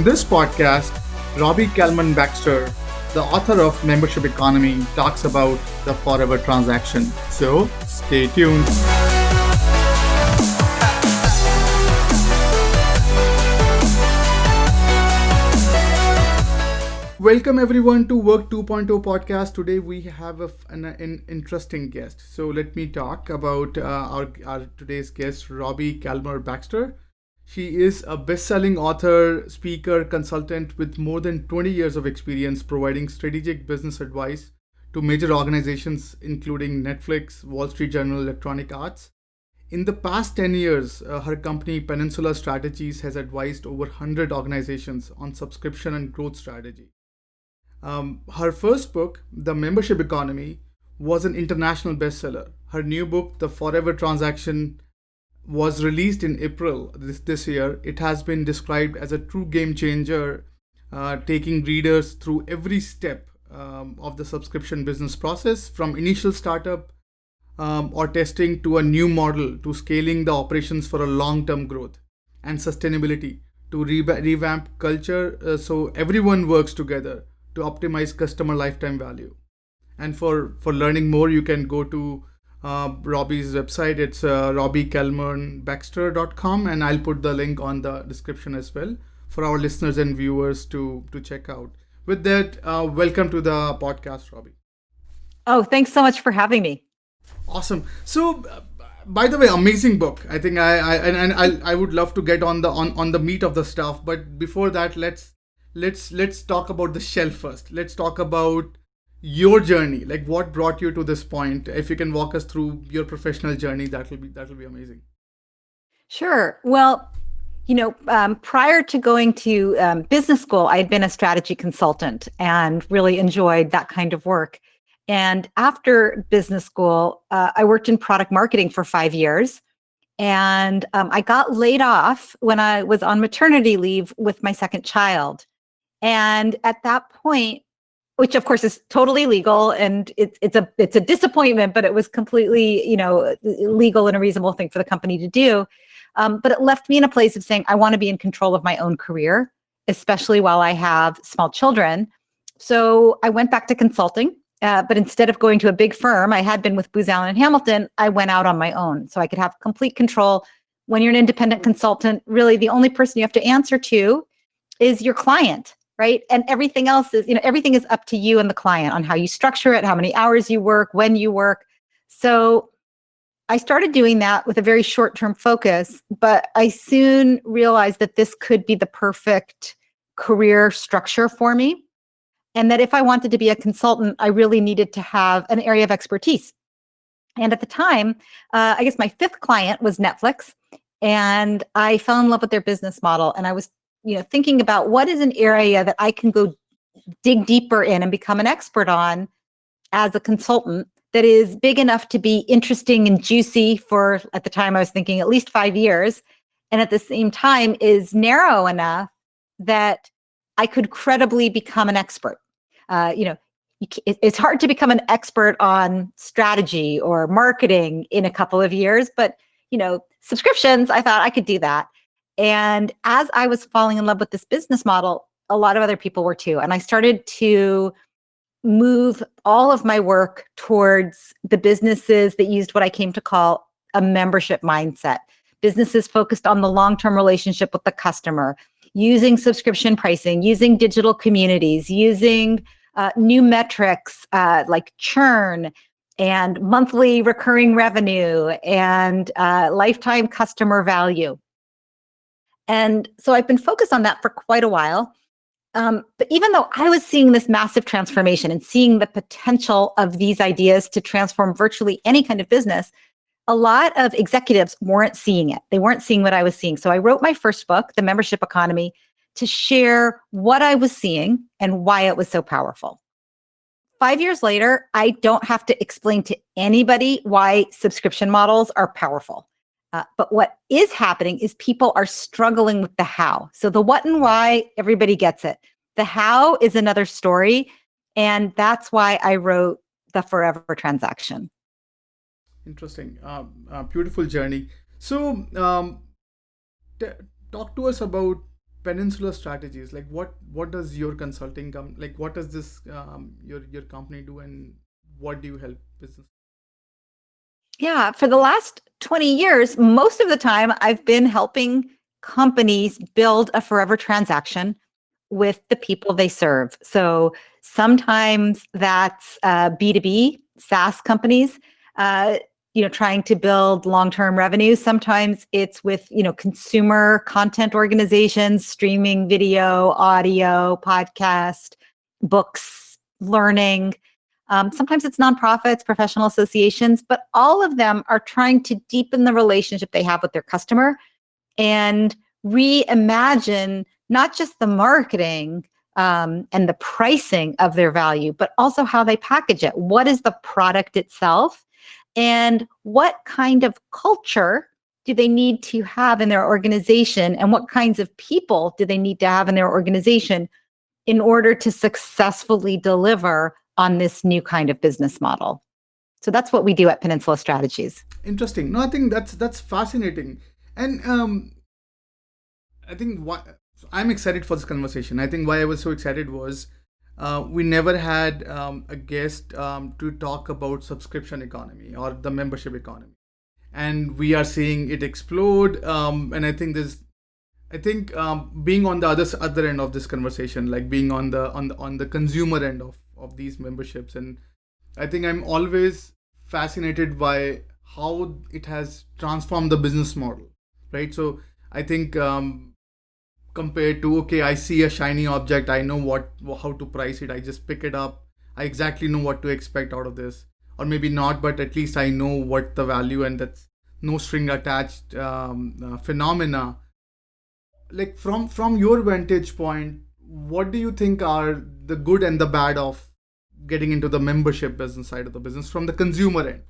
this podcast, Robbie Kellman Baxter, the author of Membership Economy, talks about the forever transaction. So stay tuned. Welcome everyone to Work 2.0 podcast. Today we have an interesting guest. So let me talk about our today's guest, Robbie Kellman Baxter. She is a best-selling author, speaker, consultant with more than 20 years of experience providing strategic business advice to major organizations including Netflix, Wall Street Journal, Electronic Arts. In the past 10 years, her company Peninsula Strategies has advised over 100 organizations on subscription and growth strategy. Her first book, The Membership Economy, was an international bestseller. Her new book, The Forever Transaction, was released in April this year. It has been described as a true game changer, taking readers through every step of the subscription business process, from initial startup or testing to a new model to scaling the operations for a long-term growth and sustainability to revamp culture so everyone works together to optimize customer lifetime value. And for learning more, you can go to Robbie's website. It's robbiekellmanbaxter.com, and I'll put the link on the description as well for our listeners and viewers to check out. With that, welcome to the podcast, Robbie. Oh, thanks so much for having me. Awesome. So, by the way, amazing book. I think I would love to get on the meat of the stuff, but before that, let's talk about the shell first. Let's talk about your journey, like what brought you to this point. If you can walk us through your professional journey, that will be amazing. Sure. Well, prior to going to business school, I had been a strategy consultant and really enjoyed that kind of work. And after business school, I worked in product marketing for 5 years. And I got laid off when I was on maternity leave with my second child. And at that point, which of course is totally legal, and it's a disappointment, but it was completely, legal and a reasonable thing for the company to do. But it left me in a place of saying, I want to be in control of my own career, especially while I have small children. So I went back to consulting, but instead of going to a big firm, I had been with Booz Allen and Hamilton, I went out on my own so I could have complete control. When you're an independent consultant, really the only person you have to answer to is your client. Right. And everything else is, everything is up to you and the client on how you structure it, how many hours you work, when you work. So I started doing that with a very short-term focus, but I soon realized that this could be the perfect career structure for me. And that if I wanted to be a consultant, I really needed to have an area of expertise. And at the time, I guess my fifth client was Netflix. And I fell in love with their business model. And I was thinking about what is an area that I can go dig deeper in and become an expert on as a consultant that is big enough to be interesting and juicy for, at the time I was thinking, at least 5 years. And at the same time is narrow enough that I could credibly become an expert. It's hard to become an expert on strategy or marketing in a couple of years, but, subscriptions, I thought I could do that. And as I was falling in love with this business model, a lot of other people were too. And I started to move all of my work towards the businesses that used what I came to call a membership mindset. Businesses focused on the long-term relationship with the customer, using subscription pricing, using digital communities, using new metrics like churn and monthly recurring revenue and lifetime customer value. And so I've been focused on that for quite a while. But even though I was seeing this massive transformation and seeing the potential of these ideas to transform virtually any kind of business, a lot of executives weren't seeing it. They weren't seeing what I was seeing. So I wrote my first book, The Membership Economy, to share what I was seeing and why it was so powerful. 5 years later, I don't have to explain to anybody why subscription models are powerful. But what is happening is people are struggling with the how. So the what and why, everybody gets it. The how is another story. And that's why I wrote The Forever Transaction. Interesting. Beautiful journey. So talk to us about Peninsula Strategies, like what does your consulting like what does this your company do, and what do you help business? Yeah, for the last 20 years, most of the time I've been helping companies build a forever transaction with the people they serve. So sometimes that's B2B SaaS companies, uh, trying to build long-term revenue. Sometimes it's with, consumer content organizations, streaming video, audio, podcast, books, learning. Sometimes it's nonprofits, professional associations, but all of them are trying to deepen the relationship they have with their customer and reimagine not just the marketing and the pricing of their value, but also how they package it. What is the product itself? And what kind of culture do they need to have in their organization? And what kinds of people do they need to have in their organization in order to successfully deliver on this new kind of business model? So that's what we do at Peninsula Strategies. Interesting. No, I think that's fascinating, and I think I'm excited for this conversation. I think why I was so excited was we never had a guest to talk about subscription economy or the membership economy, and we are seeing it explode. And I think being on the other end of this conversation, like being on the consumer end of these memberships, and I think I'm always fascinated by how it has transformed the business model, right? So I think compared to, okay, I see a shiny object, I know how to price it, I just pick it up, I exactly know what to expect out of this, or maybe not, but at least I know what the value, and that's no string attached phenomena. Like from your vantage point, what do you think are the good and the bad of getting into the membership business side of the business from the consumer end?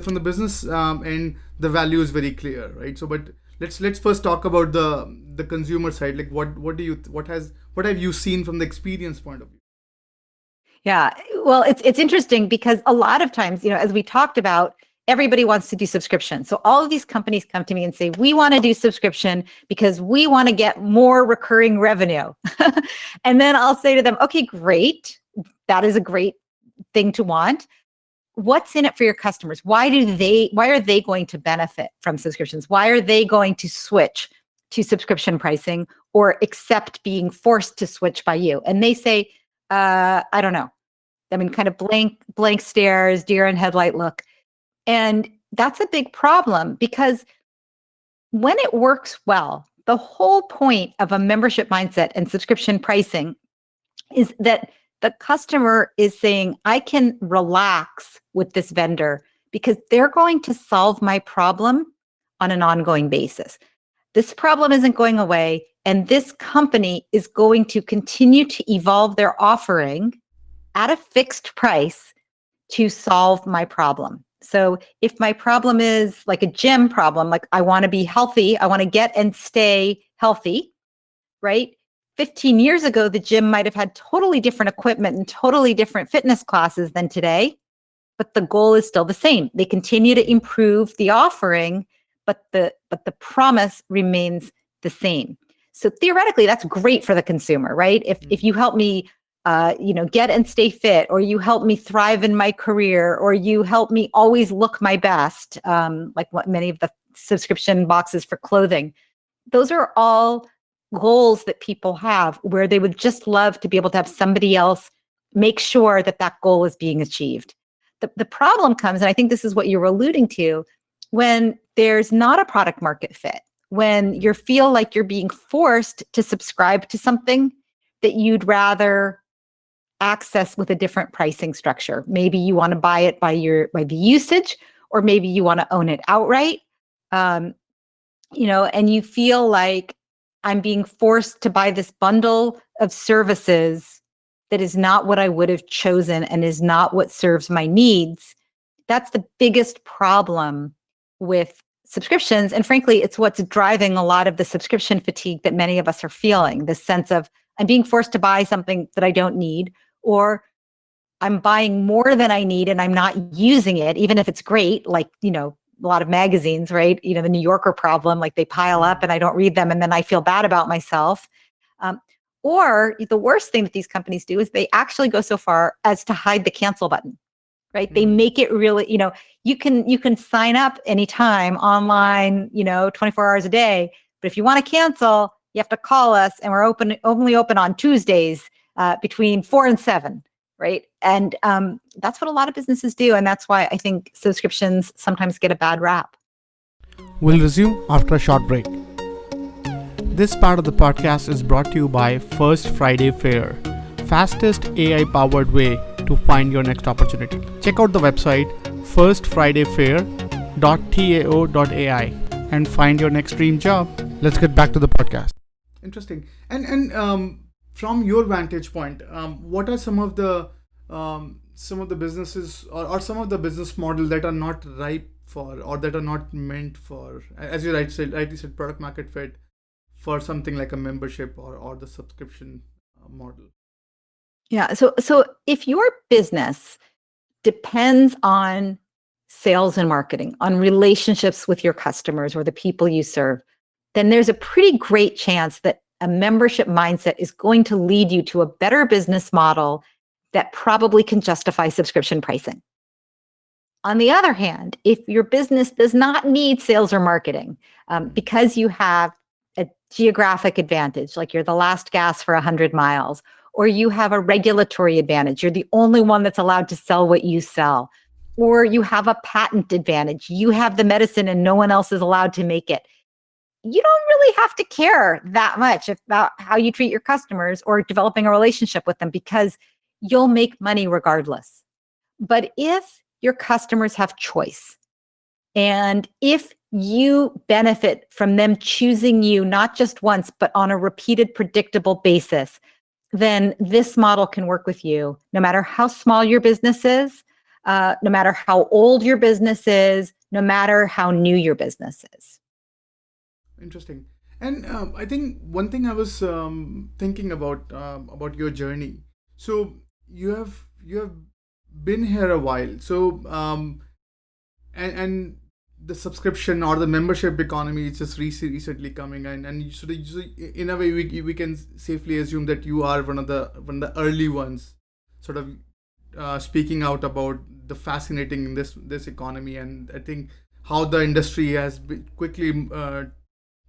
From the business end, the value is very clear, right? So, but let's first talk about the consumer side. Like, what have you seen from the experience point of view? Yeah, well, it's interesting because a lot of times, as we talked about, everybody wants to do subscription. So all of these companies come to me and say, we want to do subscription because we want to get more recurring revenue. And then I'll say to them, okay, great. That is a great thing to want. What's in it for your customers? Why are they going to benefit from subscriptions? Why are they going to switch to subscription pricing or accept being forced to switch by you? And they say, I don't know. I mean, kind of blank stares, deer in headlight look. And that's a big problem because when it works well, the whole point of a membership mindset and subscription pricing is that the customer is saying, I can relax with this vendor because they're going to solve my problem on an ongoing basis. This problem isn't going away, and this company is going to continue to evolve their offering at a fixed price to solve my problem. So if my problem is like a gym problem, like I want to be healthy, I want to get and stay healthy, right? 15 years ago, the gym might have had totally different equipment and totally different fitness classes than today, but the goal is still the same. They continue to improve the offering, but the promise remains the same. So theoretically, that's great for the consumer, right? If you help me get and stay fit, or you help me thrive in my career, or you help me always look my best, like what many of the subscription boxes for clothing. Those are all goals that people have where they would just love to be able to have somebody else make sure that that goal is being achieved. The problem comes, and I think this is what you were alluding to, when there's not a product market fit, when you feel like you're being forced to subscribe to something that you'd rather access with a different pricing structure. Maybe you want to buy it by the usage, or maybe you want to own it outright. And you feel like I'm being forced to buy this bundle of services that is not what I would have chosen and is not what serves my needs. That's the biggest problem with subscriptions. And frankly, it's what's driving a lot of the subscription fatigue that many of us are feeling, this sense of I'm being forced to buy something that I don't need, or I'm buying more than I need and I'm not using it, even if it's great, like, lot of magazines, right? The New Yorker problem, like they pile up and I don't read them and then I feel bad about myself. Or the worst thing that these companies do is they actually go so far as to hide the cancel button, right? They make it really, you can sign up anytime online, 24 hours a day. But if you want to cancel, you have to call us, and we're only open on Tuesdays between 4 and 7, right? And that's what a lot of businesses do. And that's why I think subscriptions sometimes get a bad rap. We'll resume after a short break. This part of the podcast is brought to you by First Friday Fair, fastest AI-powered way to find your next opportunity. Check out the website firstfridayfair.tao.ai and find your next dream job. Let's get back to the podcast. Interesting. And from your vantage point, what are some of the businesses or some of the business models that are not ripe for, or that are not meant for, as you rightly said, product market fit for something like a membership or the subscription model? Yeah. So if your business depends on sales and marketing, on relationships with your customers or the people you serve, then there's a pretty great chance that a membership mindset is going to lead you to a better business model that probably can justify subscription pricing. On the other hand, if your business does not need sales or marketing, because you have a geographic advantage, like you're the last gas for 100 miles, or you have a regulatory advantage, you're the only one that's allowed to sell what you sell, or you have a patent advantage, you have the medicine and no one else is allowed to make it, you don't really have to care that much about how you treat your customers or developing a relationship with them, because you'll make money regardless. But if your customers have choice, and if you benefit from them choosing you not just once, but on a repeated, predictable basis, then this model can work with you no matter how small your business is, no matter how old your business is, no matter how new your business is. Interesting. And I think one thing I was thinking about your journey. So you have been here a while. So and the subscription or the membership economy is just recently coming, and so in a way we can safely assume that you are one of the early ones, sort of speaking out about the fascinating in this economy. And I think how the industry has quickly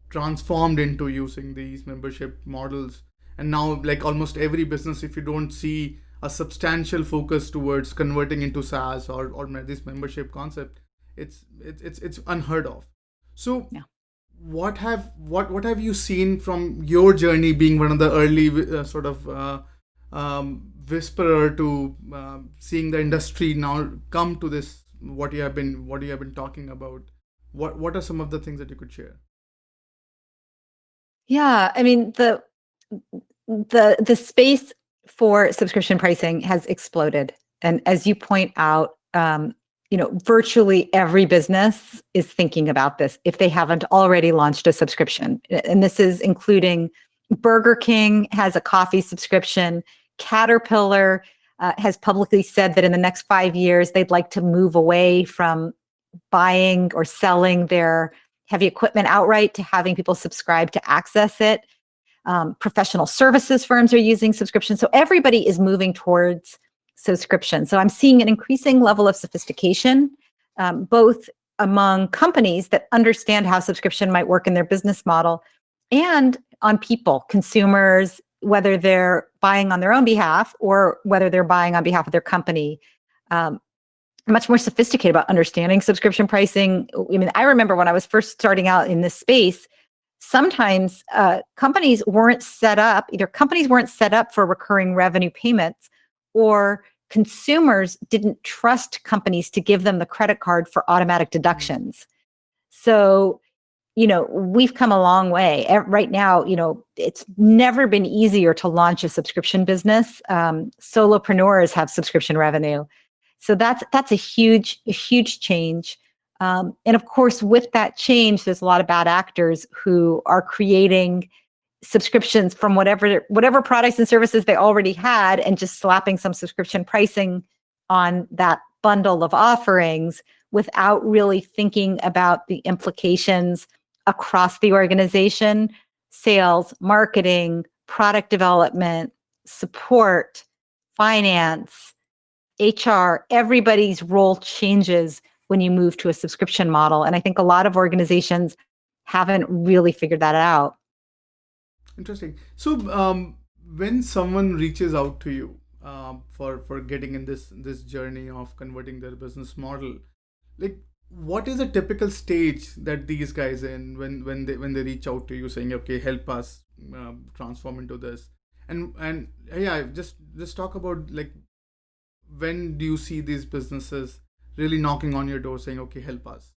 transformed into using these membership models. And now, like almost every business, if you don't see a substantial focus towards converting into SaaS or this membership concept, it's unheard of. So yeah. What have you seen from your journey, being one of the early whisperer to seeing the industry now come to this, what you have been talking about? What are some of the things that you could share? Yeah, I mean, the space for subscription pricing has exploded, and as you point out, virtually every business is thinking about this if they haven't already launched a subscription. And this is including Burger King has a coffee subscription. Caterpillar has publicly said that in the next 5 years, they'd like to move away from buying or selling their heavy equipment outright to having people subscribe to access it. Professional services firms are using subscriptions. So everybody is moving towards subscription. So I'm seeing an increasing level of sophistication, both among companies that understand how subscription might work in their business model, and on people, consumers, whether they're buying on their own behalf or whether they're buying on behalf of their company. Much more sophisticated about understanding subscription pricing. I mean, I remember when I was first starting out in this space, sometimes companies weren't set up for recurring revenue payments, or consumers didn't trust companies to give them the credit card for automatic deductions. So, we've come a long way. Right now, it's never been easier to launch a subscription business. Solopreneurs have subscription revenue. So that's a huge change. And of course, with that change, there's a lot of bad actors who are creating subscriptions from whatever products and services they already had, and just slapping some subscription pricing on that bundle of offerings without really thinking about the implications across the organization, sales, marketing, product development, support, finance, HR, everybody's role changes when you move to a subscription model. And I think a lot of organizations haven't really figured that out. Interesting. So, when someone reaches out to you for getting in this journey of converting their business model, like what is a typical stage that these guys in when they reach out to you saying, okay, help us transform into this, and yeah, just talk about like when do you see these businesses really knocking on your door saying, okay, help us?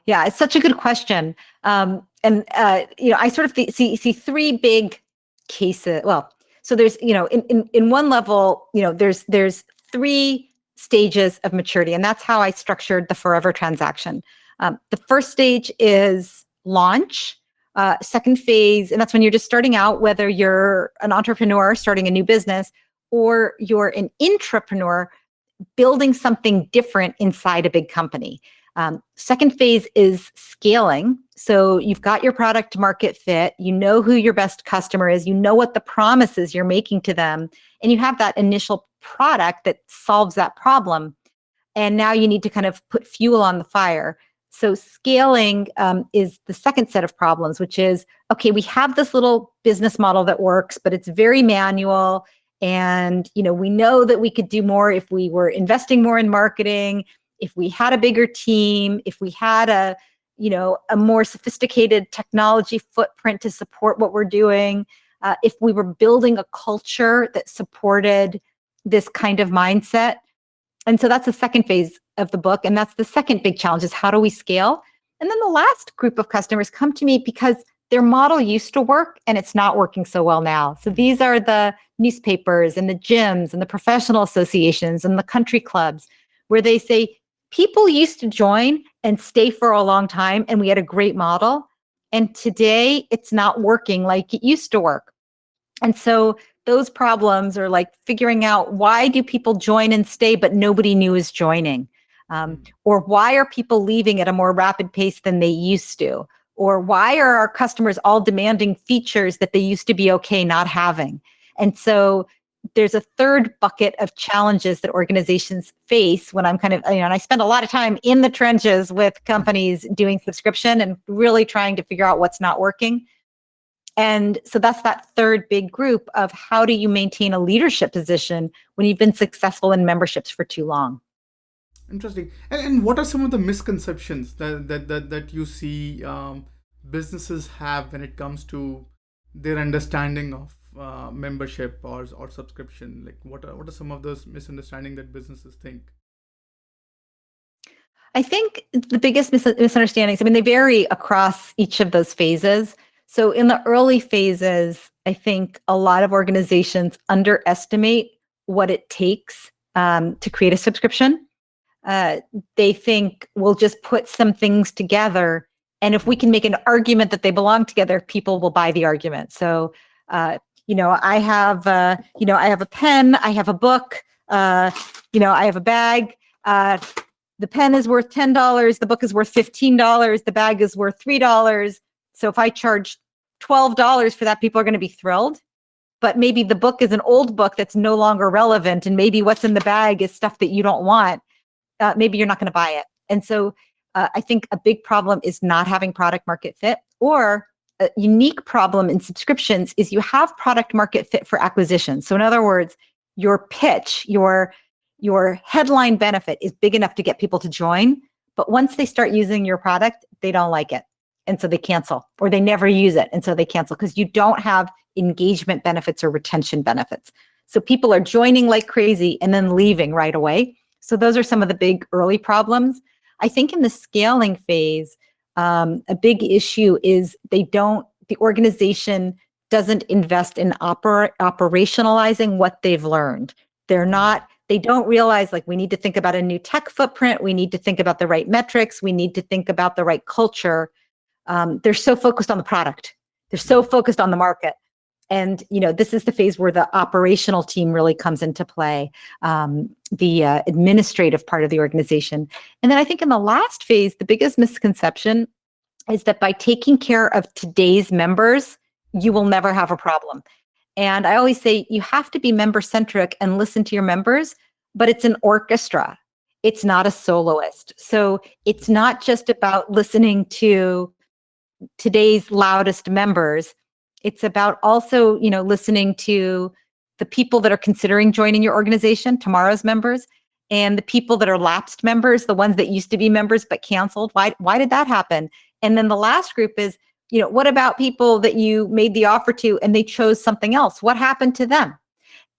Yeah, it's such a good question. I sort of see three big cases. Well, so there's, in one level, there's three stages of maturity, and that's how I structured the Forever transaction. The first stage is launch. Second phase, and that's when you're just starting out, whether you're an entrepreneur starting a new business or you're an intrapreneur building something different inside a big company. Second phase is scaling. So you've got your product market fit, you know who your best customer is, you know what the promises you're making to them, and you have that initial product that solves that problem. And now you need to kind of put fuel on the fire. So scaling is the second set of problems, which is, okay, we have this little business model that works, but it's very manual. And, we know that we could do more if we were investing more in marketing, if we had a bigger team, if we had a more sophisticated technology footprint to support what we're doing, if we were building a culture that supported this kind of mindset. And so that's the second phase of the book. And that's the second big challenge is how do we scale? And then the last group of customers come to me because their model used to work and it's not working so well now. So these are the newspapers and the gyms and the professional associations and the country clubs where they say, people used to join and stay for a long time and we had a great model. And today it's not working like it used to work. And so those problems are like figuring out why do people join and stay, but nobody new is joining? Or why are people leaving at a more rapid pace than they used to? Or why are our customers all demanding features that they used to be okay not having? And so there's a third bucket of challenges that organizations face when I'm kind of, and I spend a lot of time in the trenches with companies doing subscription and really trying to figure out what's not working. And so that's that third big group of how do you maintain a leadership position when you've been successful in memberships for too long? Interesting. And what are some of the misconceptions that you see businesses have when it comes to their understanding of membership or subscription? Like what are some of those misunderstandings that businesses think? I think the biggest misunderstandings, they vary across each of those phases. So in the early phases, I think a lot of organizations underestimate what it takes to create a subscription. They think we'll just put some things together, and if we can make an argument that they belong together, people will buy the argument. So, I have a pen, I have a book, I have a bag. The pen is worth $10, the book is worth $15, the bag is worth $3. So if I charge $12 for that, people are going to be thrilled. But maybe the book is an old book that's no longer relevant, and maybe what's in the bag is stuff that you don't want. Maybe you're not going to buy it. And so I think a big problem is not having product market fit, or a unique problem in subscriptions is you have product market fit for acquisition. So in other words, your pitch, your headline benefit is big enough to get people to join. But once they start using your product, they don't like it. And so they cancel, or they never use it. And so they cancel because you don't have engagement benefits or retention benefits. So people are joining like crazy and then leaving right away. So those are some of the big early problems. I think in the scaling phase, a big issue is the organization doesn't invest in operationalizing what they've learned. They don't realize like we need to think about a new tech footprint. We need to think about the right metrics. We need to think about the right culture. They're so focused on the product. They're so focused on the market. And, this is the phase where the operational team really comes into play, the administrative part of the organization. And then I think in the last phase, the biggest misconception is that by taking care of today's members, you will never have a problem. And I always say you have to be member centric and listen to your members, but it's an orchestra. It's not a soloist. So it's not just about listening to today's loudest members. It's about also, listening to the people that are considering joining your organization, tomorrow's members, and the people that are lapsed members, the ones that used to be members but canceled. Why did that happen? And then the last group is, what about people that you made the offer to and they chose something else? What happened to them?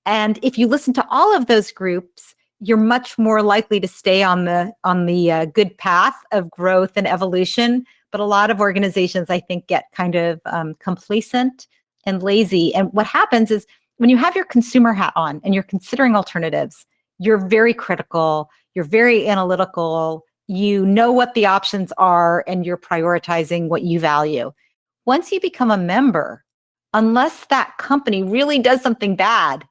And if you listen to all of those groups, you're much more likely to stay on the good path of growth and evolution. But a lot of organizations, I think, get kind of complacent and lazy. And what happens is when you have your consumer hat on and you're considering alternatives, you're very critical, you're very analytical, you know what the options are, and you're prioritizing what you value. Once you become a member, unless that company really does something bad,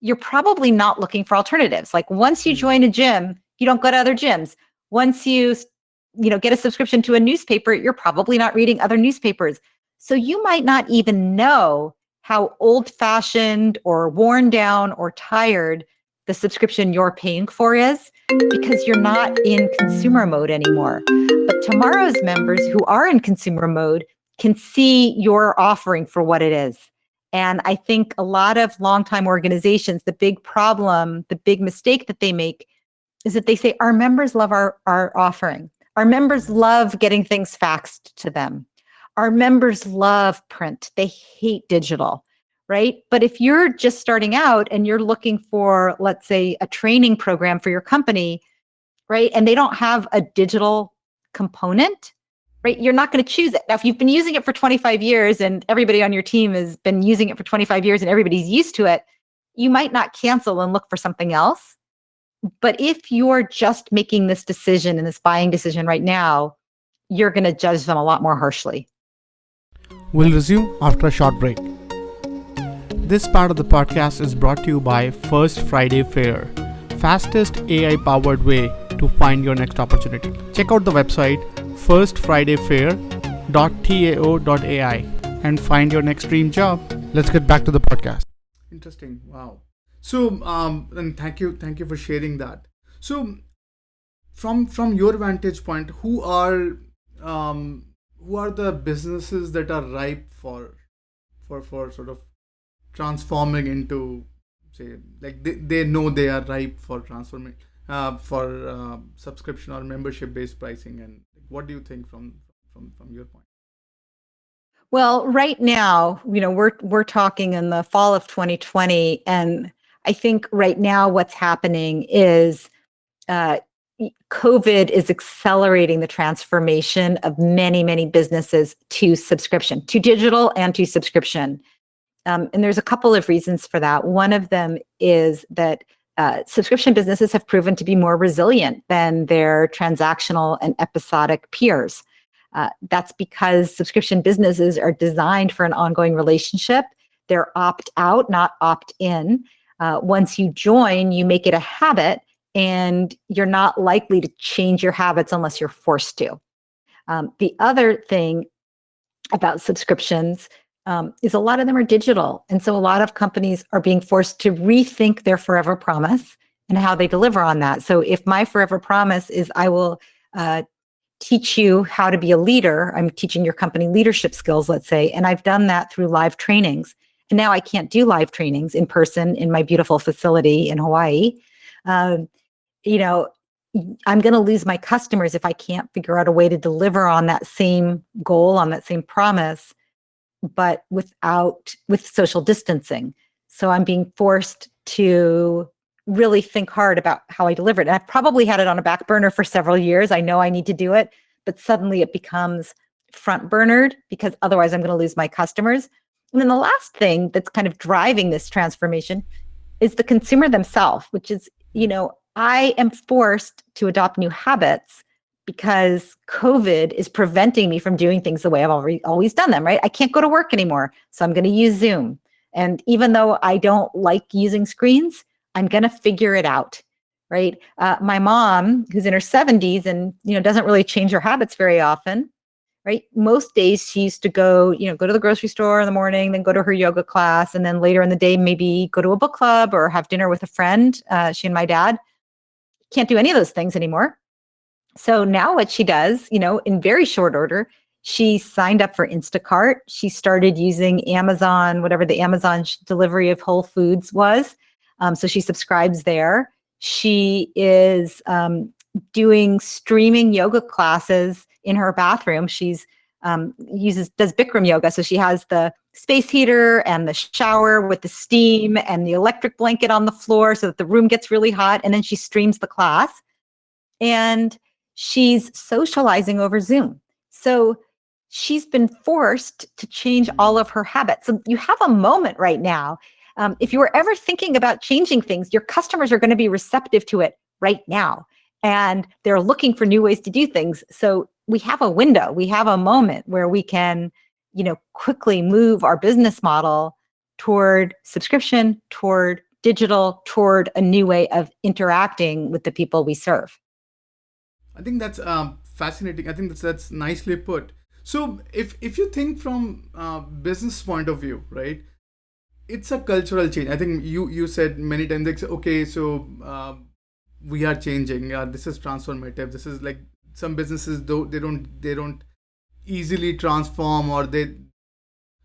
you're probably not looking for alternatives. Like once you join a gym, you don't go to other gyms. Once you get a subscription to a newspaper, you're probably not reading other newspapers. So you might not even know how old-fashioned or worn down or tired the subscription you're paying for is, because you're not in consumer mode anymore. But tomorrow's members who are in consumer mode can see your offering for what it is. And I think a lot of longtime organizations, the big problem, the big mistake that they make is that they say, our members love our offering. Our members love getting things faxed to them. Our members love print. They hate digital, right? But if you're just starting out and you're looking for, let's say, a training program for your company, right? And they don't have a digital component, right? You're not going to choose it. Now, if you've been using it for 25 years and everybody on your team has been using it for 25 years and everybody's used to it, you might not cancel and look for something else. But if you're just making this decision and this buying decision right now, you're going to judge them a lot more harshly. We'll resume after a short break. This part of the podcast is brought to you by First Friday Fair, fastest AI-powered way to find your next opportunity. Check out the website firstfridayfair.tao.ai and find your next dream job. Let's get back to the podcast. Interesting. Wow. So, and thank you for sharing that. So, from your vantage point, who are the businesses that are ripe for sort of transforming into, say, like they know they are ripe for transforming for subscription or membership based pricing? And what do you think from your point? Well, right now, we're talking in the fall of 2020, and I think right now what's happening is COVID is accelerating the transformation of many, many businesses to subscription, to digital and to subscription. And there's a couple of reasons for that. One of them is that subscription businesses have proven to be more resilient than their transactional and episodic peers. That's because subscription businesses are designed for an ongoing relationship. They're opt-out, not opt-in. Once you join, you make it a habit, and you're not likely to change your habits unless you're forced to. The other thing about subscriptions is a lot of them are digital. And so a lot of companies are being forced to rethink their forever promise and how they deliver on that. So if my forever promise is I will teach you how to be a leader, I'm teaching your company leadership skills, let's say, and I've done that through live trainings. And now I can't do live trainings in person in my beautiful facility in Hawaii. I'm going to lose my customers if I can't figure out a way to deliver on that same goal, on that same promise, but with social distancing. So I'm being forced to really think hard about how I deliver it. And I've probably had it on a back burner for several years. I know I need to do it, but suddenly it becomes front burnered because otherwise I'm going to lose my customers. And then the last thing that's kind of driving this transformation is the consumer themselves, which is, I am forced to adopt new habits because COVID is preventing me from doing things the way I've always done them, right? I can't go to work anymore, so I'm going to use Zoom. And even though I don't like using screens, I'm going to figure it out. Right. My mom, who's in her 70s and, doesn't really change her habits very often. Right. Most days she used to go to the grocery store in the morning, then go to her yoga class. And then later in the day, maybe go to a book club or have dinner with a friend. She and my dad can't do any of those things anymore. So now what she does, in very short order, she signed up for Instacart. She started using Amazon, whatever the Amazon delivery of Whole Foods was. So she subscribes there. She is doing streaming yoga classes in her bathroom. She's does Bikram yoga. So she has the space heater and the shower with the steam and the electric blanket on the floor so that the room gets really hot. And then she streams the class. And she's socializing over Zoom. So she's been forced to change all of her habits. So you have a moment right now. If you were ever thinking about changing things, your customers are going to be receptive to it right now. And they're looking for new ways to do things. So we have a window, we have a moment where we can, quickly move our business model toward subscription, toward digital, toward a new way of interacting with the people we serve. I think that's fascinating. I think that's nicely put. So if you think from business point of view, right, it's a cultural change. I think you said many times, like, okay, so we are changing. This is transformative. This is like some businesses, though they don't easily transform, or they.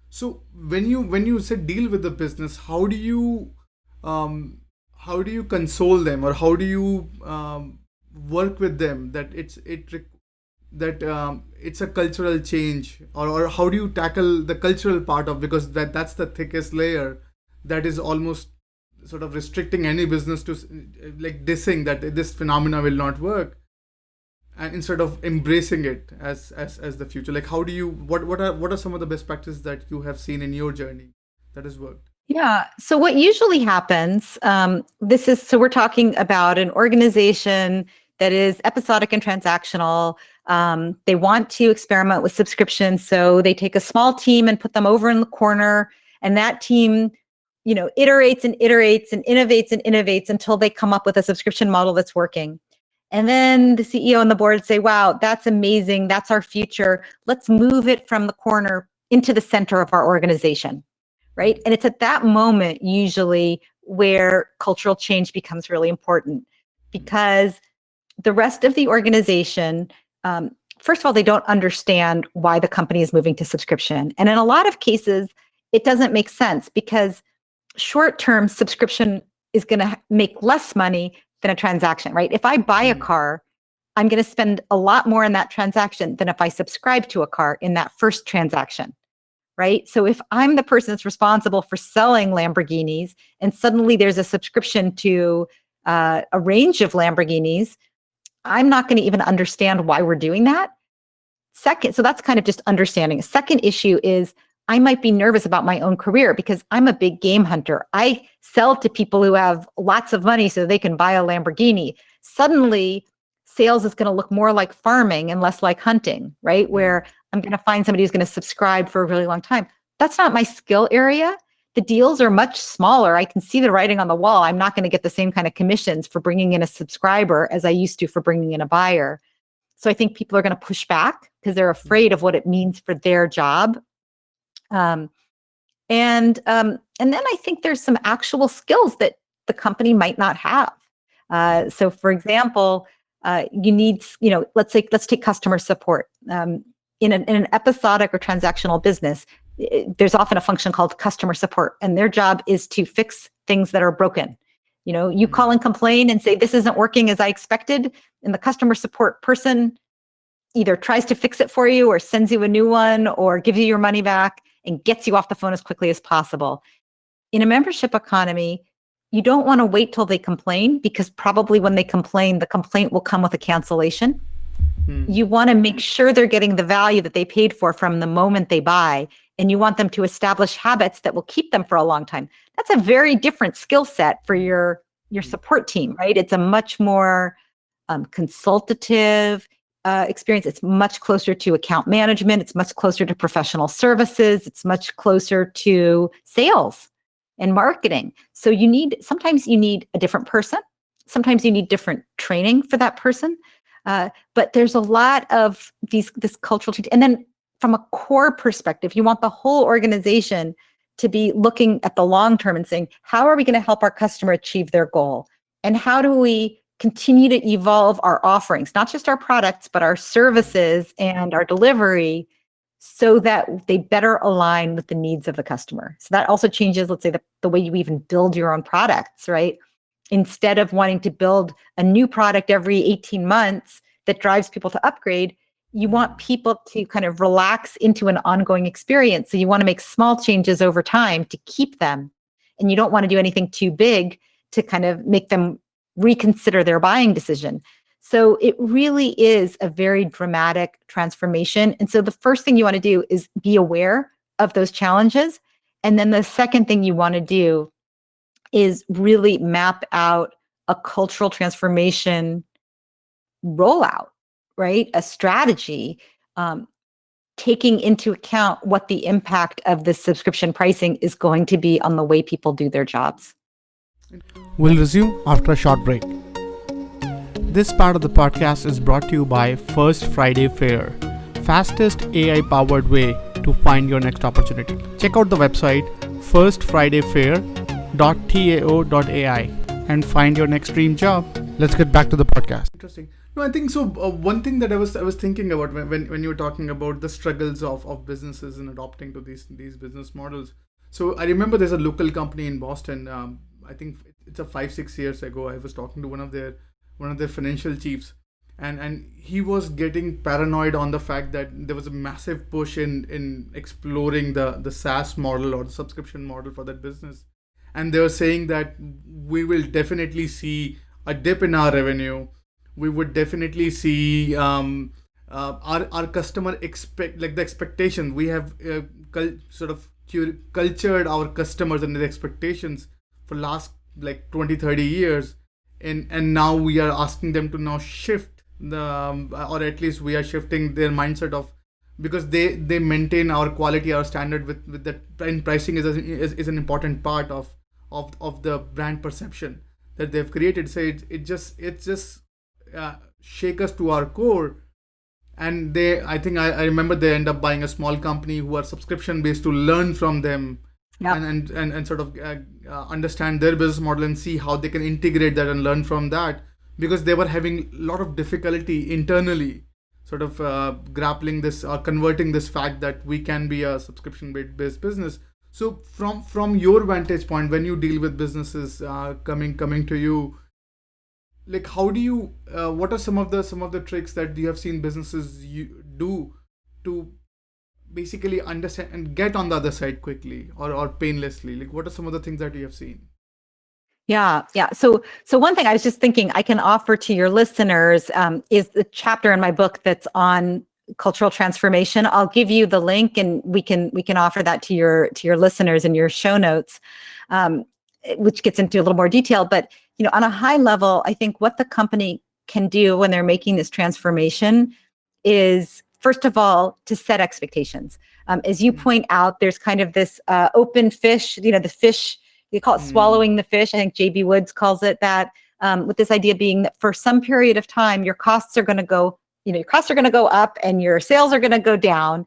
So when you said deal with the business, how do you console them, or how do you work with them that it's a cultural change, or how do you tackle the cultural part of, because that's the thickest layer that is almost sort of restricting any business to, like, dissing that this phenomena will not work, and instead of embracing it as the future. Like, how do you, what are some of the best practices that you have seen in your journey that has worked? Yeah. So what usually happens, so we're talking about an organization that is episodic and transactional. They want to experiment with subscriptions. So they take a small team and put them over in the corner. And that team, iterates and iterates and innovates until they come up with a subscription model that's working. And then the CEO and the board say, wow, that's amazing. That's our future. Let's move it from the corner into the center of our organization. Right. And it's at that moment usually where cultural change becomes really important, because the rest of the organization, first of all, they don't understand why the company is moving to subscription. And in a lot of cases, it doesn't make sense, because short-term subscription is going to make less money than a transaction, right? If I buy a car, I'm going to spend a lot more in that transaction than if I subscribe to a car in that first transaction. Right? So if I'm the person that's responsible for selling Lamborghinis, and suddenly there's a subscription to a range of Lamborghinis, I'm not going to even understand why we're doing that. Second, so that's kind of just understanding. A second issue is I might be nervous about my own career, because I'm a big game hunter. I sell to people who have lots of money so they can buy a Lamborghini. Suddenly, sales is going to look more like farming and less like hunting, right? Where I'm going to find somebody who's going to subscribe for a really long time. That's not my skill area. The deals are much smaller. I can see the writing on the wall. I'm not going to get the same kind of commissions for bringing in a subscriber as I used to for bringing in a buyer. So I think people are going to push back because they're afraid of what it means for their job. And then I think there's some actual skills that the company might not have. So for example, you need, let's take customer support. In an episodic or transactional business, there's often a function called customer support, and their job is to fix things that are broken. You call and complain and say, this isn't working as I expected, and the customer support person either tries to fix it for you or sends you a new one or gives you your money back and gets you off the phone as quickly as possible. In a membership economy, you don't want to wait till they complain, because probably when they complain, the complaint will come with a cancellation. You want to make sure they're getting the value that they paid for from the moment they buy, and you want them to establish habits that will keep them for a long time. That's a very different skill set for your support team, right? It's a much more consultative experience. It's much closer to account management. It's much closer to professional services. It's much closer to sales, and marketing. So sometimes you need a different person. Sometimes you need different training for that person. But there's a lot of this cultural change. And then from a core perspective, you want the whole organization to be looking at the long term and saying, how are we going to help our customer achieve their goal? And how do we continue to evolve our offerings, not just our products, but our services and our delivery, so that they better align with the needs of the customer. So that also changes, let's say, the way you even build your own products, right? Instead of wanting to build a new product every 18 months that drives people to upgrade, you want people to kind of relax into an ongoing experience. So you want to make small changes over time to keep them. And you don't want to do anything too big to kind of make them reconsider their buying decision. So it really is a very dramatic transformation. And so the first thing you want to do is be aware of those challenges. And then the second thing you want to do is really map out a cultural transformation rollout, right? A strategy, taking into account what the impact of this subscription pricing is going to be on the way people do their jobs. We'll resume after a short break. This part of the podcast is brought to you by First Friday Fair, fastest AI-powered way to find your next opportunity. Check out the website firstfridayfair.tao.ai and find your next dream job. Let's get back to the podcast. Interesting. No, I think so. One thing that I was thinking about when you were talking about the struggles of businesses in adopting to these business models. So I remember there's a local company in Boston. I think it's a 5-6 years ago. I was talking to one of their financial chiefs, and he was getting paranoid on the fact that there was a massive push in exploring the SaaS model or the subscription model for that business, and they were saying that we will definitely see a dip in our revenue. We would definitely see our customer the expectation. We have cultured our customers and their expectations for last 20-30 years, and now we are asking them to now shift or at least we are shifting their mindset of, because they maintain our quality, our standard with that, and pricing is an important part of the brand perception that they've created. So it just shake us to our core. And I remember they end up buying a small company who are subscription based to learn from them. Yep. And sort of understand their business model and see how they can integrate that and learn from that, because they were having a lot of difficulty internally sort of grappling this or converting this fact that we can be a subscription based business. So from your vantage point, when you deal with businesses coming to you, how do you what are some of the tricks that you have seen businesses do to basically understand and get on the other side quickly or painlessly? What are some of the things that you have seen? Yeah. So one thing I was just thinking I can offer to your listeners is the chapter in my book that's on cultural transformation. I'll give you the link, and we can offer that to your listeners in your show notes, which gets into a little more detail. But on a high level, I think what the company can do when they're making this transformation is, first of all, to set expectations. As you point out, there's kind of this open fish, the fish, they call it swallowing the fish. I think J.B. Woods calls it that, with this idea being that for some period of time, your costs are going to go, up and your sales are going to go down.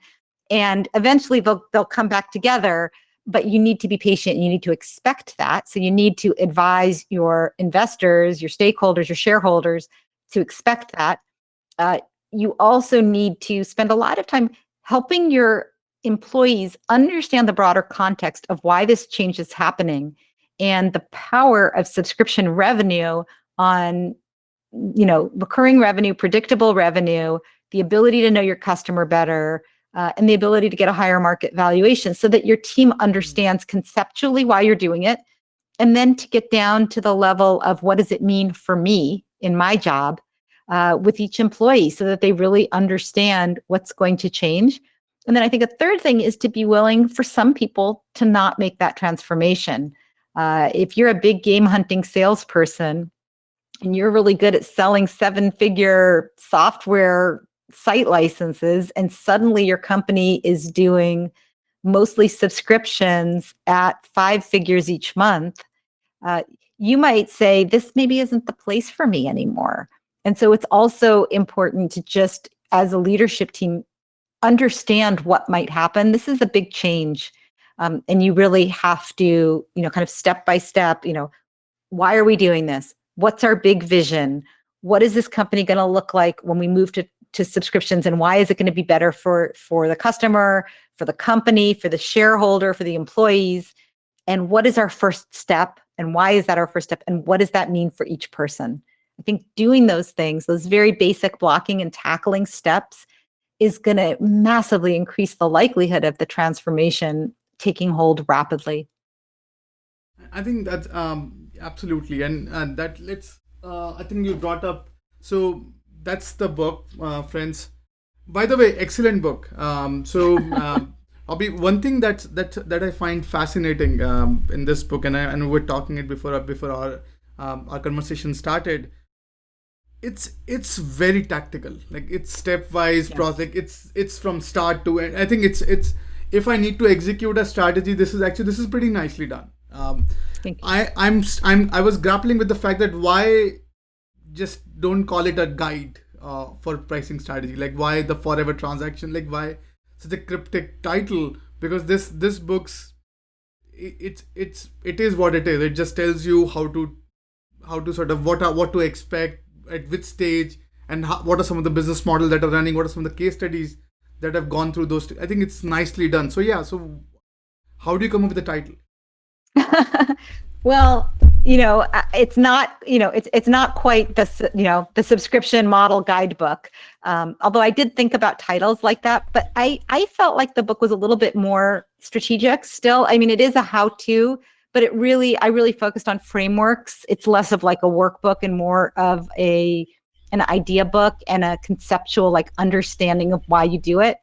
And eventually they'll come back together, but you need to be patient. You need to expect that. So you need to advise your investors, your stakeholders, your shareholders to expect that. You also need to spend a lot of time helping your employees understand the broader context of why this change is happening and the power of subscription revenue on, recurring revenue, predictable revenue, the ability to know your customer better, and the ability to get a higher market valuation, so that your team understands conceptually why you're doing it, and then to get down to the level of what does it mean for me in my job with each employee, so that they really understand what's going to change. And then I think a third thing is to be willing for some people to not make that transformation. If you're a big game hunting salesperson and you're really good at selling 7-figure software site licenses, and suddenly your company is doing mostly subscriptions at 5 figures each month, you might say, this maybe isn't the place for me anymore. And so it's also important to just, as a leadership team, understand what might happen. This is a big change. And you really have to, kind of step by step, why are we doing this? What's our big vision? What is this company going to look like when we move to subscriptions? And why is it going to be better for the customer, for the company, for the shareholder, for the employees? And what is our first step? And why is that our first step? And what does that mean for each person? I think doing those things, those very basic blocking and tackling steps, is going to massively increase the likelihood of the transformation taking hold rapidly. I think that's absolutely, and that let's. I think you brought up. So that's the book, friends. By the way, excellent book. Robbie, one thing that I find fascinating in this book, and we were talking it before our conversation started. It's very tactical. Like it's stepwise process. Like it's from start to end. I think it's if I need to execute a strategy, this is pretty nicely done. I was grappling with the fact that why just don't call it a guide for pricing strategy. Like why the forever transaction? Like why such a cryptic title? Because this book's it is what it is. It just tells you how to sort of what to expect at which stage, and what are some of the business models that are running, what are some of the case studies that have gone through those. I think it's nicely done. So yeah, so how do you come up with the title? Well, it's not, it's not quite the subscription model guidebook. Although I did think about titles like that, but I felt like the book was a little bit more strategic still. I mean, it is a how-to, but I really focused on frameworks. It's less of like a workbook and more of an idea book and a conceptual like understanding of why you do it.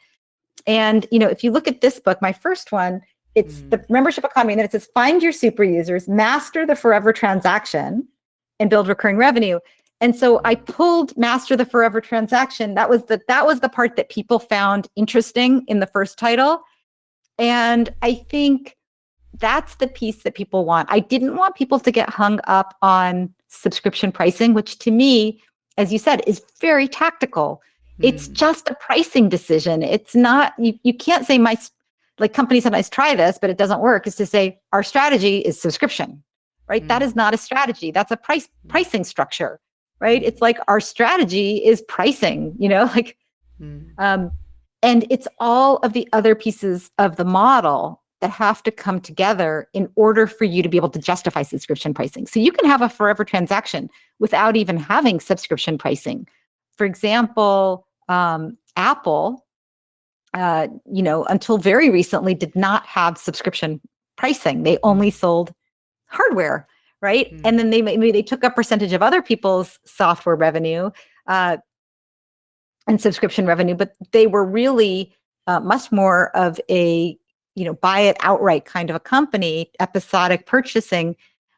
And, if you look at this book, my first one, it's the membership economy, and then it says, find your super users, master the forever transaction, and build recurring revenue. And so I pulled master the forever transaction. That was the part that people found interesting in the first title. And I think that's the piece that people want. I didn't want people to get hung up on subscription pricing, which to me, as you said, is very tactical. It's just a pricing decision. It's not, you can't say like companies sometimes try this, but it doesn't work, is to say our strategy is subscription, right? That is not a strategy. That's a pricing structure, right? It's like our strategy is pricing, and it's all of the other pieces of the model that have to come together in order for you to be able to justify subscription pricing. So you can have a forever transaction without even having subscription pricing. For example, Apple, until very recently did not have subscription pricing. They only sold hardware, right? And then they took a percentage of other people's software revenue and subscription revenue, but they were really much more of a buy it outright kind of a company, episodic purchasing.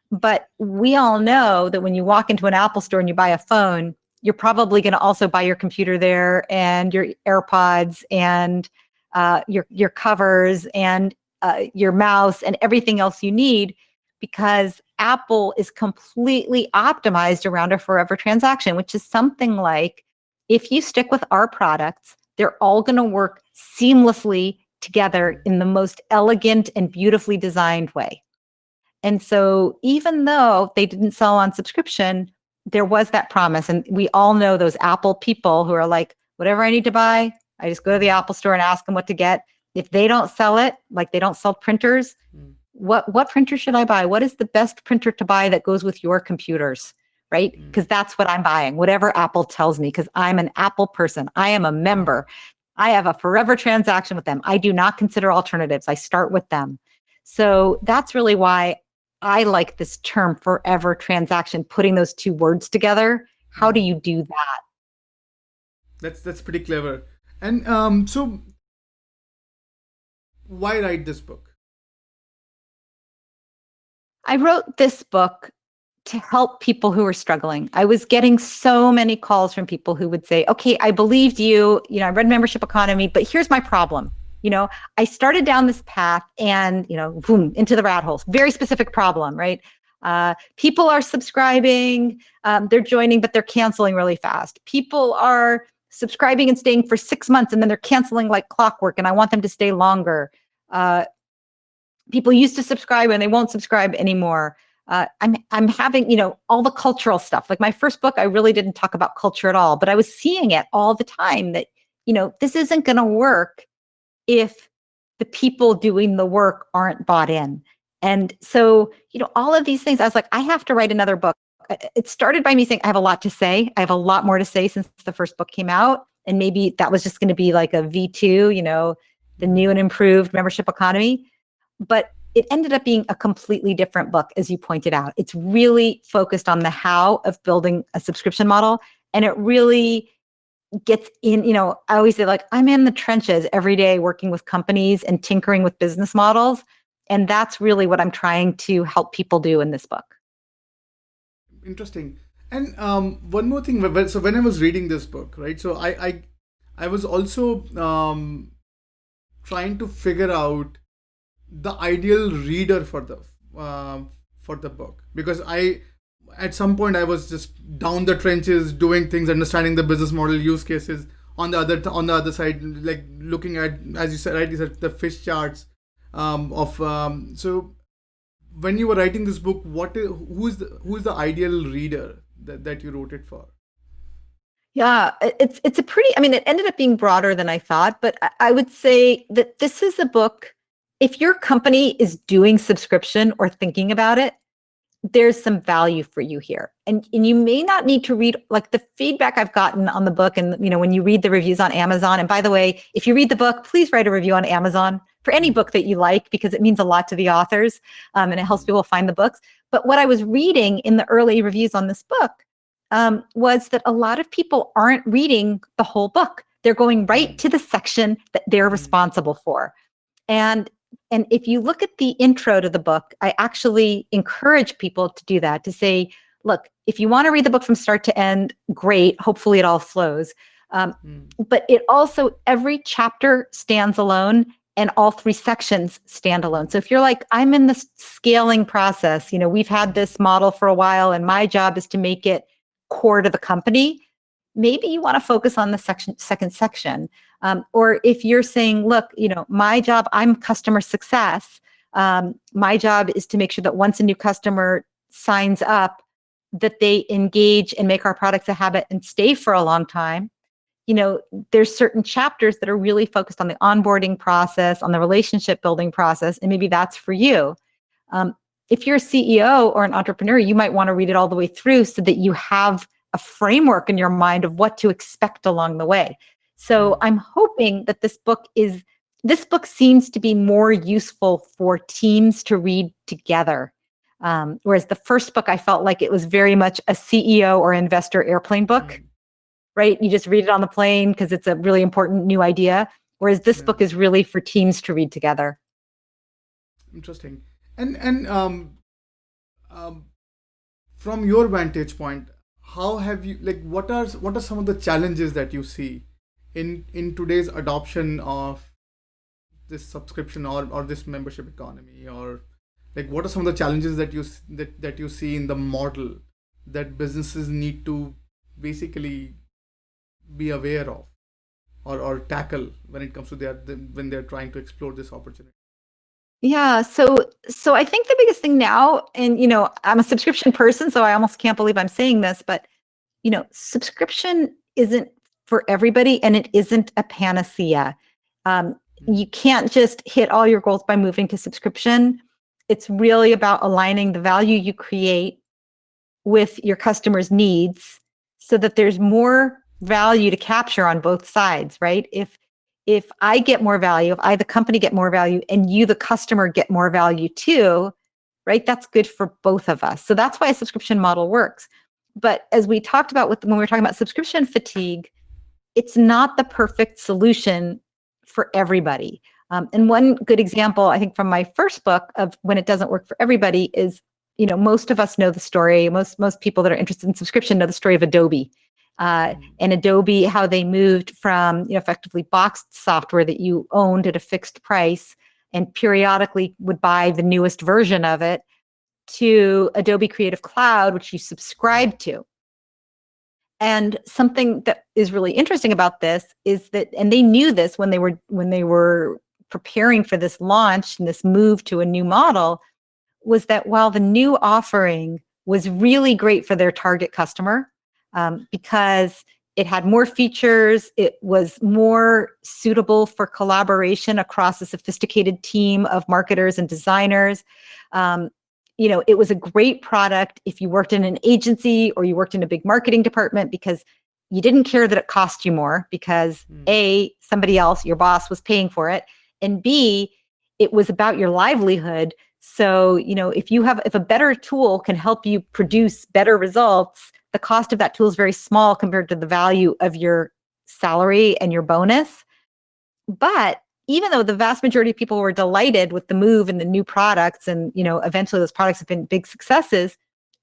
But we all know that when you walk into an Apple store and you buy a phone, you're probably going to also buy your computer there and your AirPods and your covers and your mouse and everything else you need, because Apple is completely optimized around a forever transaction, which is something like, if you stick with our products, they're all going to work seamlessly together in the most elegant and beautifully designed way. And so even though they didn't sell on subscription, there was that promise. And we all know those Apple people who are like, whatever I need to buy, I just go to the Apple store and ask them what to get. If they don't sell it, like they don't sell printers, what printer should I buy? What is the best printer to buy that goes with your computers, right? Because that's what I'm buying, whatever Apple tells me, because I'm an Apple person. I am a member. I have a forever transaction with them. I do not consider alternatives. I start with them. So that's really why I like this term forever transaction, putting those two words together. How do you do that? That's pretty clever. And so why write this book? I wrote this book to help people who are struggling. I was getting so many calls from people who would say, okay, I believed you, I read Membership Economy, but here's my problem. I started down this path and, boom, into the rat hole. Very specific problem, right? People are subscribing, they're joining, but they're canceling really fast. People are subscribing and staying for 6 months, and then they're canceling like clockwork, and I want them to stay longer. People used to subscribe and they won't subscribe anymore. I'm having, all the cultural stuff. Like my first book, I really didn't talk about culture at all, but I was seeing it all the time that, this isn't going to work if the people doing the work aren't bought in. And so, all of these things, I was like, I have to write another book. It started by me saying, I have a lot to say. I have a lot more to say since the first book came out. And maybe that was just going to be like a V2, the new and improved membership economy. But it ended up being a completely different book, as you pointed out. It's really focused on the how of building a subscription model. And it really gets in, I always say, like, I'm in the trenches every day working with companies and tinkering with business models. And that's really what I'm trying to help people do in this book. Interesting. And one more thing. So when I was reading this book, right? So I was also trying to figure out the ideal reader for the book, because at some point I was just down the trenches doing things, understanding the business model, use cases. On the other side, like looking at, as you said, right, you said the fish charts so when you were writing this book, who's the ideal reader that you wrote it for? Yeah, it's a pretty, it ended up being broader than I thought, but I would say that this is a book, if your company is doing subscription or thinking about it, there's some value for you here. And you may not need to read, like, the feedback I've gotten on the book, and when you read the reviews on Amazon, and by the way, if you read the book, please write a review on Amazon for any book that you like, because it means a lot to the authors, and it helps people find the books. But what I was reading in the early reviews on this book was that a lot of people aren't reading the whole book. They're going right to the section that they're responsible for. And if you look at the intro to the book, I actually encourage people to do that, to say, look, if you want to read the book from start to end, great. Hopefully it all flows. But it also, every chapter stands alone, and all 3 sections stand alone. So if you're like, I'm in the scaling process, we've had this model for a while, and my job is to make it core to the company, maybe you want to focus on the second section. Or if you're saying, look, my job, I'm customer success. My job is to make sure that once a new customer signs up, that they engage and make our products a habit and stay for a long time. There's certain chapters that are really focused on the onboarding process, on the relationship building process, and maybe that's for you. If you're a CEO or an entrepreneur, you might want to read it all the way through so that you have a framework in your mind of what to expect along the way. So I'm hoping that this book seems to be more useful for teams to read together. Whereas the first book, I felt like it was very much a CEO or investor airplane book, right? You just read it on the plane because it's a really important new idea. Whereas this book is really for teams to read together. Interesting. And from your vantage point, how have you, like, what are some of the challenges that you see in today's adoption of this subscription or this membership economy, or like what are some of the challenges that you see in the model that businesses need to basically be aware of or tackle when it comes to when they're trying to explore this opportunity? Yeah. So I think the biggest thing now, and, I'm a subscription person, so I almost can't believe I'm saying this, but, subscription isn't for everybody, and it isn't a panacea. You can't just hit all your goals by moving to subscription. It's really about aligning the value you create with your customers' needs so that there's more value to capture on both sides, right? If I get more value, if I, the company, get more value, and you, the customer, get more value too, right? That's good for both of us. So that's why a subscription model works. But as we talked about when we were talking about subscription fatigue, it's not the perfect solution for everybody. And one good example, I think, from my first book of when it doesn't work for everybody is, most of us know the story. Most people that are interested in subscription know the story of Adobe. And Adobe, how they moved from effectively boxed software that you owned at a fixed price and periodically would buy the newest version of it, to Adobe Creative Cloud, which you subscribe to. And something that is really interesting about this is that, and they knew this when they were preparing for this launch and this move to a new model, was that while the new offering was really great for their target customer, because it had more features, it was more suitable for collaboration across a sophisticated team of marketers and designers. It was a great product if you worked in an agency or you worked in a big marketing department, because you didn't care that it cost you more because A, somebody else, your boss, was paying for it, and B, it was about your livelihood. So, if a better tool can help you produce better results, the cost of that tool is very small compared to the value of your salary and your bonus. But even though the vast majority of people were delighted with the move and the new products, and eventually those products have been big successes,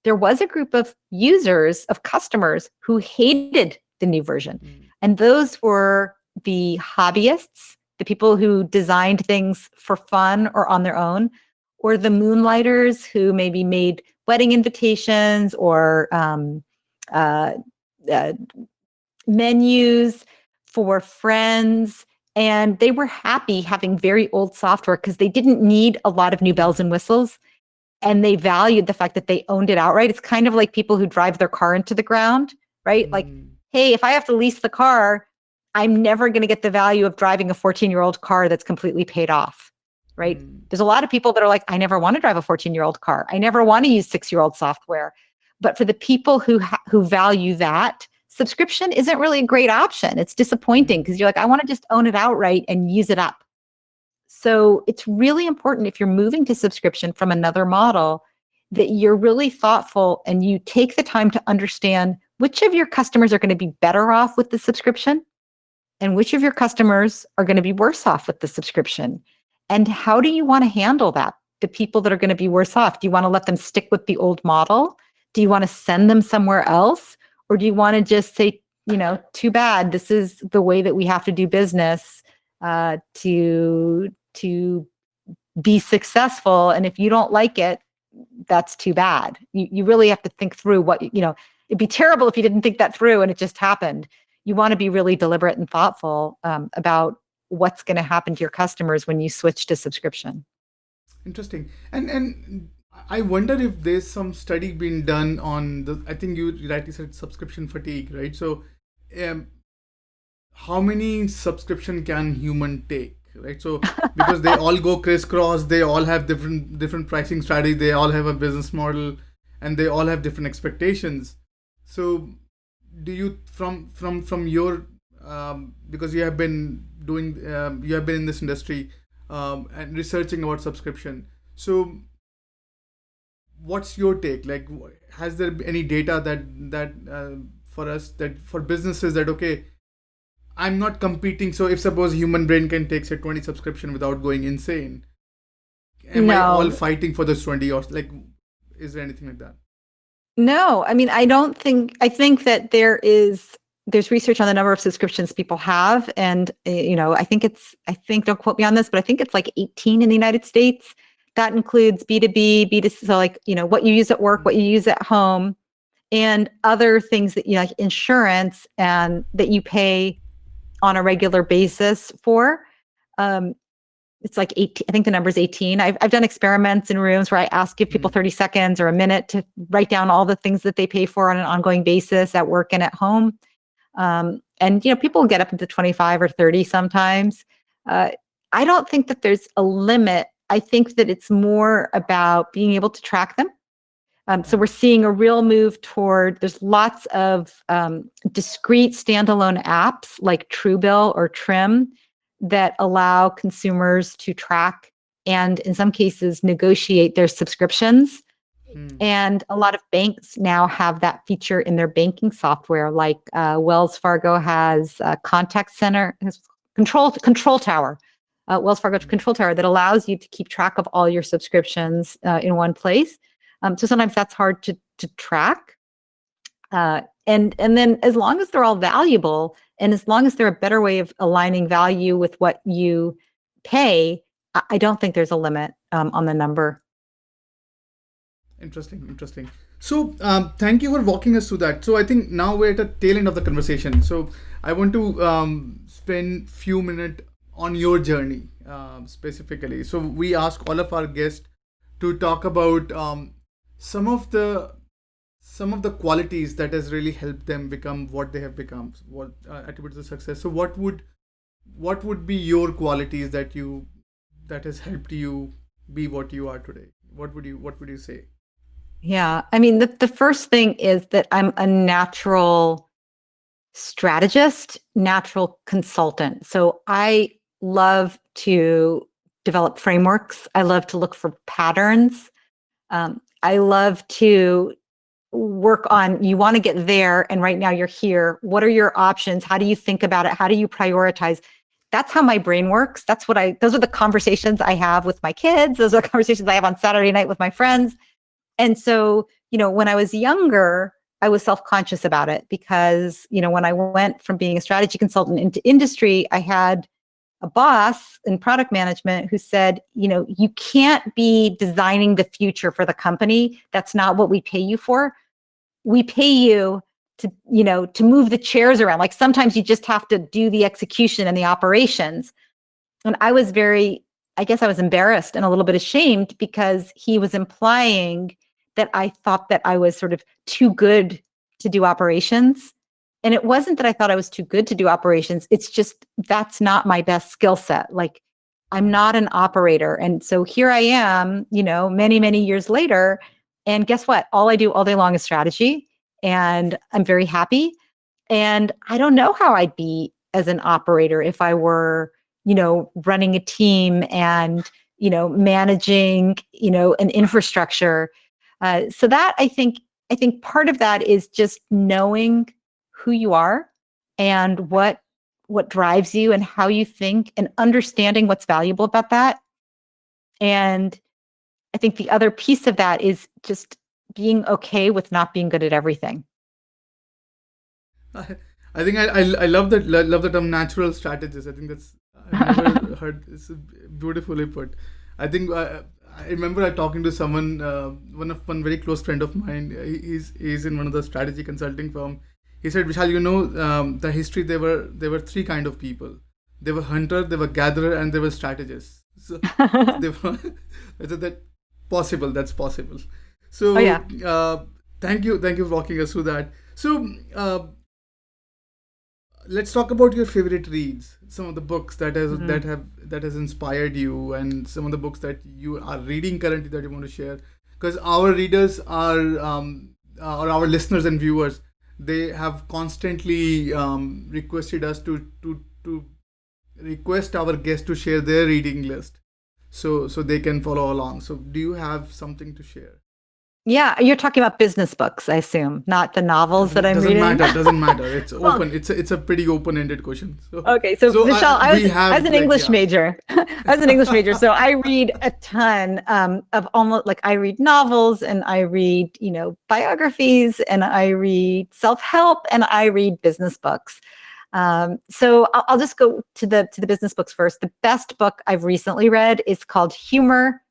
there was a group of users, of customers, who hated the new version. And those were the hobbyists, the people who designed things for fun or on their own, or the moonlighters who maybe made wedding invitations or menus for friends. And they were happy having very old software because they didn't need a lot of new bells and whistles. And they valued the fact that they owned it outright. It's kind of like people who drive their car into the ground, right? Like, hey, if I have to lease the car, I'm never going to get the value of driving a 14-year-old car that's completely paid off, right? There's a lot of people that are like, I never want to drive a 14-year-old car. I never want to use 6-year-old software. But for the people who value that, subscription isn't really a great option. It's disappointing because you're like, I want to just own it outright and use it up. So it's really important, if you're moving to subscription from another model, that you're really thoughtful and you take the time to understand which of your customers are going to be better off with the subscription and which of your customers are going to be worse off with the subscription. And how do you want to handle that? The people that are going to be worse off, do you want to let them stick with the old model? Do you want to send them somewhere else? Or do you want to just say, too bad, this is the way that we have to do business to be successful. And if you don't like it, that's too bad. You really have to think through what, it'd be terrible if you didn't think that through and it just happened. You want to be really deliberate and thoughtful about what's going to happen to your customers when you switch to subscription. Interesting. And I wonder if there's some study being done on I think you rightly said subscription fatigue, right? So how many subscription can human take, right? So because they all go crisscross, they all have different pricing strategies, they all have a business model, and they all have different expectations. So do you, from your because you have been doing you have been in this industry and researching about subscription, so what's your take? Like, has there been any data that for us, that for businesses, that okay, I'm not competing. So if suppose human brain can take say 20 subscription without going insane, am I all fighting for those 20, or like, is there anything like that? No, I mean, I think that there's research on the number of subscriptions people have. And, I think, don't quote me on this, but I think it's like 18 in the United States. That includes B2B, B2C, so like, what you use at work, what you use at home, and other things that like insurance and that you pay on a regular basis for. It's like 18, I think the number is 18. I've done experiments in rooms where I give people 30 seconds or a minute to write down all the things that they pay for on an ongoing basis at work and at home. And people get up into 25 or 30 sometimes. I don't think that there's a limit. I think that it's more about being able to track them. So we're seeing a real move toward, there's lots of discrete standalone apps like Truebill or Trim that allow consumers to track and in some cases negotiate their subscriptions. And a lot of banks now have that feature in their banking software, like Wells Fargo has a contact center, control tower. Wells Fargo Control Tower that allows you to keep track of all your subscriptions in one place. So sometimes that's hard to track. And then as long as they're all valuable, and as long as they're a better way of aligning value with what you pay, I don't think there's a limit on the number. Interesting. So, thank you for walking us through that. So, I think now we're at the tail end of the conversation. So, I want to spend few minutes on your journey specifically. So, we ask all of our guests to talk about some of the qualities that has really helped them become what they have become, what attributes of success. So, what would be your qualities that has helped you be what you are today? What would you say? Yeah. I mean, the first thing is that I'm a natural strategist, natural consultant. So I love to develop frameworks. I love to look for patterns. I love to work on, you want to get there, and right now you're here. What are your options? How do you think about it? How do you prioritize? That's how my brain works. Those are the conversations I have with my kids. Those are the conversations I have on Saturday night with my friends. And so, when I was younger, I was self-conscious about it because, when I went from being a strategy consultant into industry, I had a boss in product management who said, you can't be designing the future for the company. That's not what we pay you for. We pay you to move the chairs around. Like sometimes you just have to do the execution and the operations. And I was I guess I was embarrassed and a little bit ashamed because he was implying that I thought that I was sort of too good to do operations. And it wasn't that I thought I was too good to do operations. It's just, that's not my best skill set. Like, I'm not an operator. And so here I am, many, many years later. And guess what? All I do all day long is strategy. And I'm very happy. And I don't know how I'd be as an operator if I were, running a team and, managing, an infrastructure. So that I think part of that is just knowing who you are and what drives you and how you think and understanding what's valuable about that. And I think the other piece of that is just being okay with not being good at everything. I think I love that love the term natural strategist. I think that's I've never heard. It's beautifully put. I think I remember I talking to someone, one very close friend of mine. He's in one of the strategy consulting firm. He said, Vishal, the history, there were three kind of people. They were hunter, they were gatherer, and they were strategists. So they were that possible. That's possible. So Oh, yeah. thank you for walking us through that. So let's talk about your favorite reads. Some of the books that has inspired you, and some of the books that you are reading currently that you want to share. Because our readers are or our listeners and viewers, they have constantly requested us to request our guests to share their reading list, so they can follow along. So do you have something to share? Yeah, you're talking about business books, I assume, not the novels that I'm reading. Doesn't matter. It's open. It's a pretty open-ended question. So, okay, so Vishal, I was as an English major, so I read a ton of almost like I read novels and I read biographies and I read self-help and I read business books. So I'll just go to the business books first. The best book I've recently read is called Humor,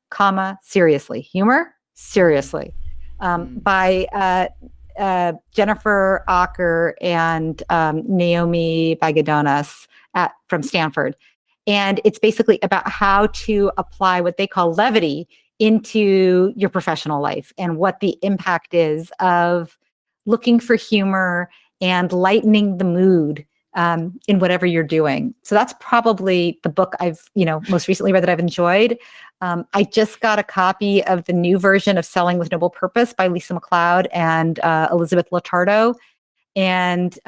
Seriously. Humor, Seriously. By Jennifer Acker and Naomi Bagadonas from Stanford. And it's basically about how to apply what they call levity into your professional life and what the impact is of looking for humor and lightening the mood in whatever you're doing. So that's probably the book I've most recently read that I've enjoyed. I just got a copy of the new version of Selling with Noble Purpose by Lisa McLeod and Elizabeth Lotardo. And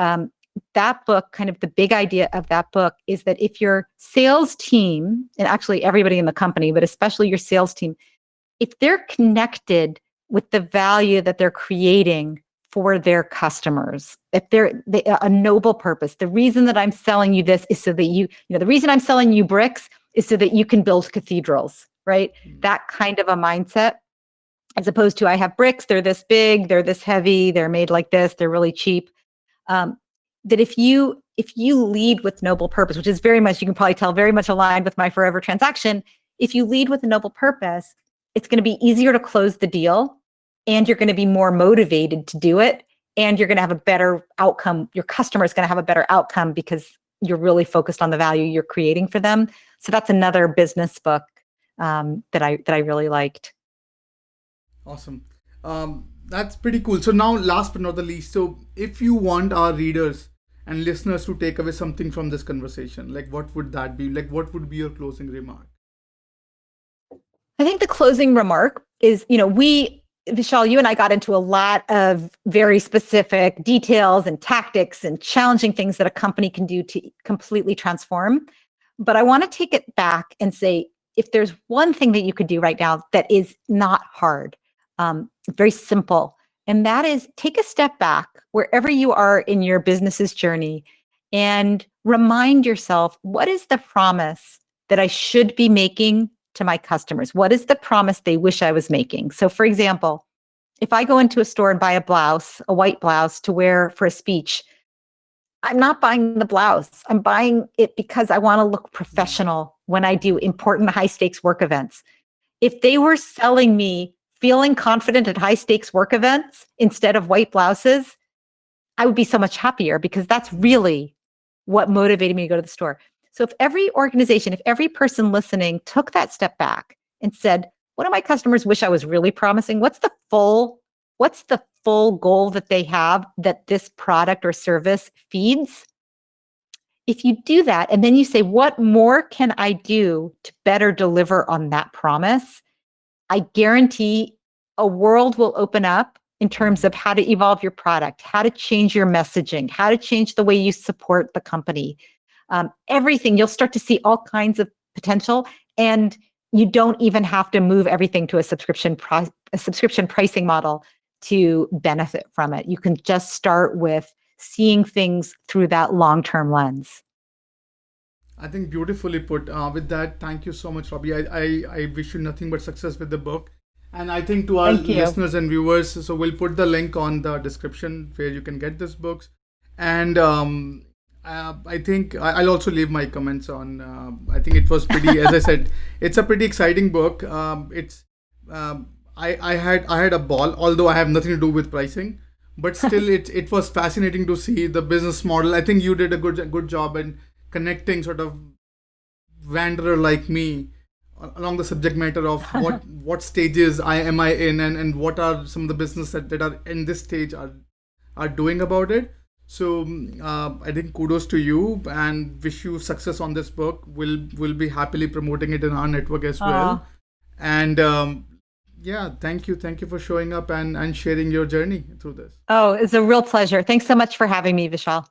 that book, kind of the big idea of that book is that if your sales team, and actually everybody in the company, but especially your sales team, if they're connected with the value that they're creating for their customers, if they're a noble purpose, the reason that I'm selling you this is so that the reason I'm selling you bricks is so that you can build cathedrals, right? That kind of a mindset, as opposed to I have bricks, they're this big, they're this heavy, they're made like this, they're really cheap. That if you lead with noble purpose, which is very much, you can probably tell, very much aligned with my forever transaction. If you lead with a noble purpose, it's going to be easier to close the deal, and you're going to be more motivated to do it, and you're going to have a better outcome. Your customer is going to have a better outcome because you're really focused on the value you're creating for them. So that's another business book that I really liked. Awesome. That's pretty cool. So now, last but not the least, so if you want our readers and listeners to take away something from this conversation, like what would that be? Like what would be your closing remark? I think the closing remark is, Vishal, you and I got into a lot of very specific details and tactics and challenging things that a company can do to completely transform. But I want to take it back and say, if there's one thing that you could do right now that is not hard, very simple, and that is take a step back wherever you are in your business's journey and remind yourself, what is the promise that I should be making to my customers? What is the promise they wish I was making? So for example, if I go into a store and buy a blouse, a white blouse to wear for a speech, I'm not buying the blouse. I'm buying it because I want to look professional when I do important high stakes work events. If they were selling me feeling confident at high stakes work events instead of white blouses, I would be so much happier, because that's really what motivated me to go to the store. So if every organization, if every person listening took that step back and said, what do my customers wish I was really promising? What's the full goal that they have that this product or service feeds? If you do that, and then you say, what more can I do to better deliver on that promise? I guarantee a world will open up in terms of how to evolve your product, how to change your messaging, how to change the way you support the company. Everything, you'll start to see all kinds of potential, and you don't even have to move everything to a subscription pricing model to benefit from it. You can just start with seeing things through that long-term lens. I think beautifully put. With that, thank you so much, Robbie. I wish you nothing but success with the book. And I think to our listeners and viewers, so we'll put the link on the description where you can get this books. And I think I'll also leave my comments on. I think it was pretty, as I said, it's a pretty exciting book. I had a ball, although I have nothing to do with pricing, but still it was fascinating to see the business model. I think you did a good job in connecting sort of wanderer like me along the subject matter of what stages am I in, and what are some of the business that are in this stage are doing about it. So I think kudos to you, and wish you success on this book. We'll be happily promoting it in our network as well. And yeah, thank you for showing up and sharing your journey through this. Oh, it's a real pleasure. Thanks so much for having me, Vishal.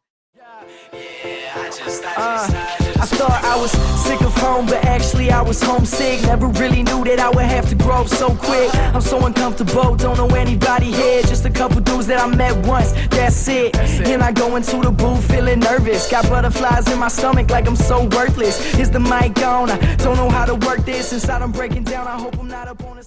I thought I was sick of home, but actually I was homesick. Never really knew that I would have to grow up so quick. I'm so uncomfortable, don't know anybody here. Just a couple dudes that I met once, that's it. And I go into the booth feeling nervous. Got butterflies in my stomach like I'm so worthless. Is the mic on? I don't know how to work this. Inside I'm breaking down, I hope I'm not up on the